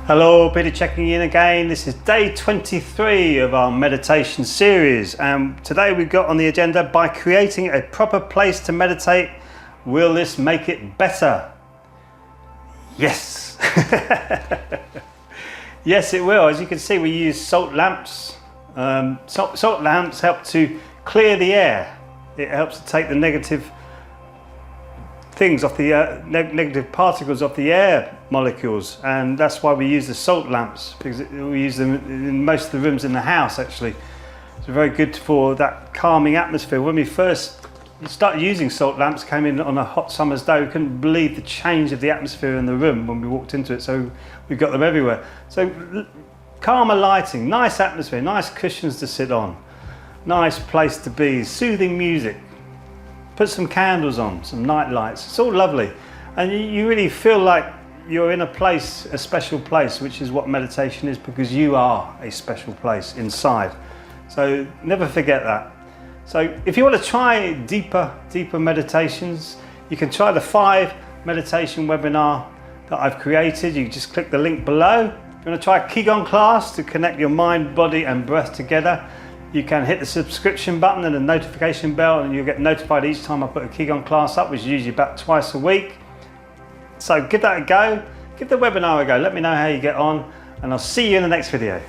Hello, Peter checking in again. This is day 23 of our meditation series, and today we've got on the agenda, by creating a proper place to meditate, will this make it better? Yes. Yes, it will. As you can see, we use salt lamps. Salt lamps help to clear the air. It helps to take the negative things off the negative particles off the air molecules, and that's why we use the salt lamps, because we use them in most of the rooms in the house actually. It's very good for that calming atmosphere. When we first started using salt lamps, came in on a hot summer's day, we couldn't believe the change of the atmosphere in the room when we walked into it, so we got them everywhere. So calmer lighting, nice atmosphere, nice cushions to sit on, nice place to be, soothing music. Put some candles on, some night lights, it's all lovely. And you really feel like you're in a place, a special place, which is what meditation is, because you are a special place inside. So never forget that. So if you want to try deeper meditations, you can try the 5 meditation webinar that I've created. You just click the link below. If you want to try a Qigong class to connect your mind, body and breath together, you can hit the subscription button and the notification bell, and you'll get notified each time I put a Qigong class up, which is usually about twice a week. So give that a go, give the webinar a go, let me know how you get on, and I'll see you in the next video.